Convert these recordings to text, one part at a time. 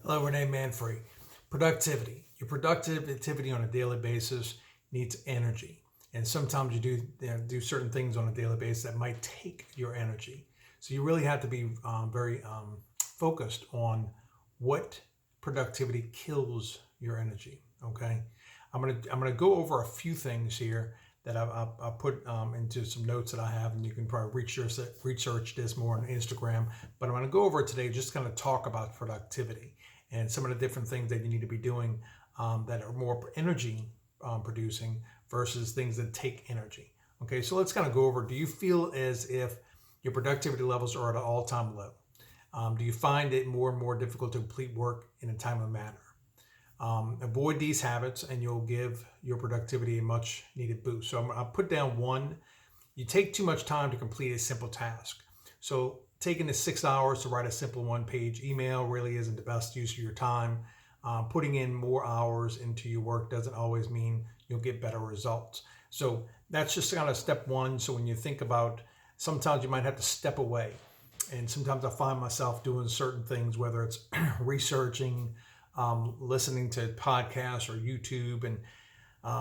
Hello, Renee Manfrey. Productivity. Your productivity on a daily basis needs energy. And sometimes you do certain things on a daily basis that might take your energy. So you really have to be very focused on what productivity kills your energy. Okay, I'm gonna go over a few things here that I put into some notes that I have, and you can probably research this more on Instagram. But I'm going to go over it today, just kind of talk about productivity and some of the different things that you need to be doing that are more energy producing versus things that take energy. Okay, so let's kind of go over. Do you feel as if your productivity levels are at an all-time low? Do you find it more and more difficult to complete work in a timely manner? Avoid these habits and you'll give your productivity a much needed boost. So I'll put down one. You take too much time to complete a simple task. So taking the 6 hours to write a simple one-page email really isn't the best use of your time. Putting in more hours into your work doesn't always mean you'll get better results. So that's just kind of step one. So when you think about, sometimes you might have to step away. And sometimes I find myself doing certain things, whether it's researching, listening to podcasts or YouTube, and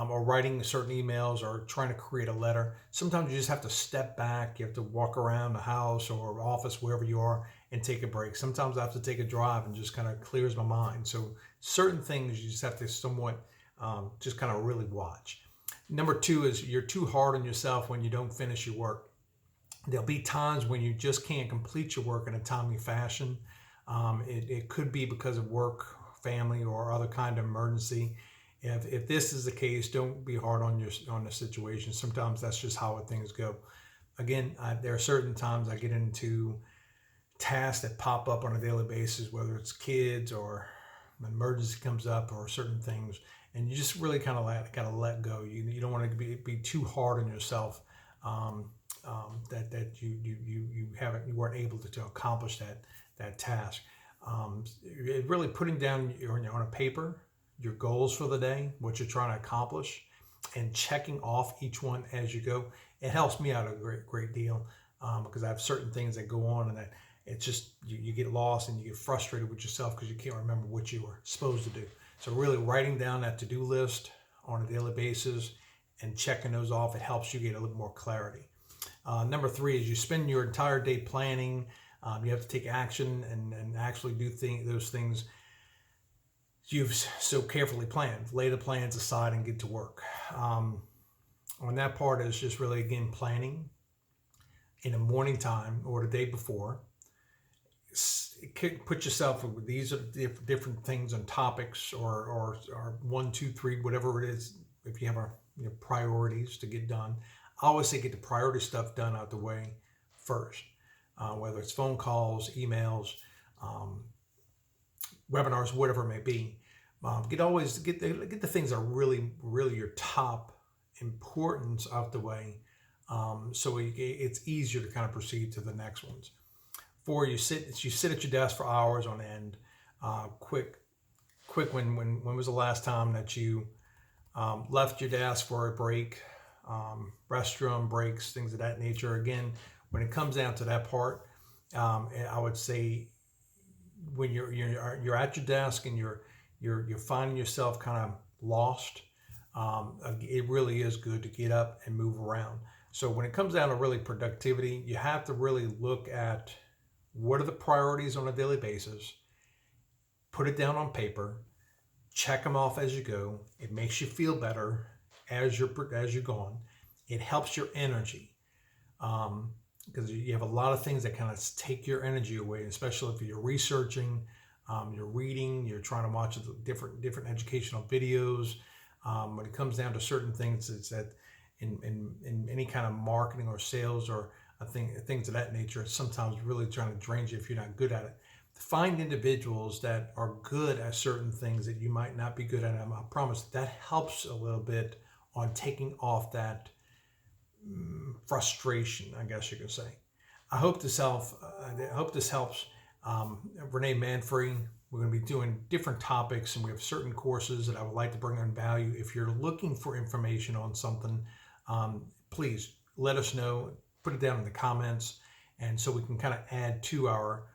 or writing certain emails or trying to create a letter. Sometimes you just have to step back. You have to walk around the house or office, wherever you are, and take a break. Sometimes I have to take a drive and just kind of clears my mind. So certain things you just have to somewhat just kind of really watch. Number two is you're too hard on yourself when you don't finish your work. There'll be times when you just can't complete your work in a timely fashion. It could be because of work, family, or other kind of emergency. If this is the case, don't be hard on the situation. Sometimes that's just how things go. Again, there are certain times I get into tasks that pop up on a daily basis, whether it's kids or an emergency comes up or certain things, and you just really kind of gotta let go. You don't want to be too hard on yourself. That you weren't able to accomplish that task. Really putting down on a paper your goals for the day, what you're trying to accomplish, and checking off each one as you go. It helps me out a great deal because I have certain things that go on, and that it's just you get lost and you get frustrated with yourself because you can't remember what you were supposed to do. So really writing down that to-do list on a daily basis and checking those off, it helps you get a little more clarity. Number three is you spend your entire day planning. You have to take action and actually do those things you've so carefully planned. Lay the plans aside and get to work. On that part is just really, again, planning in the morning time or the day before. Put yourself with these are different things on topics or 1, 2, 3, whatever it is. If you have priorities to get done, I always say get the priority stuff done out the way first. Whether it's phone calls, emails, webinars, whatever it may be. Get the things that are really your top importance out the way, so it's easier to kind of proceed to the next ones. 4, you sit at your desk for hours on end. Quick. When was the last time that you left your desk for a break? Restroom breaks, things of that nature. Again, when it comes down to that part, I would say when you're at your desk and you're finding yourself kind of lost, it really is good to get up and move around. So when it comes down to really productivity, you have to really look at what are the priorities on a daily basis, put it down on paper, check them off as you go. It makes you feel better as you're going. It helps your energy. Because you have a lot of things that kind of take your energy away, especially if you're researching, you're reading, you're trying to watch different educational videos. When it comes down to certain things, it's that in any kind of marketing or sales or things of that nature, it's sometimes really trying to drain you if you're not good at it. Find individuals that are good at certain things that you might not be good at. I promise that helps a little bit on taking off that frustration, I guess you could say. I hope this helps. Renee Manfrey. We're going to be doing different topics, and we have certain courses that I would like to bring on value. If you're looking for information on something, please let us know. Put it down in the comments, and so we can kind of add to our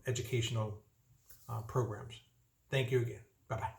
educational programs. Thank you again. Bye-bye.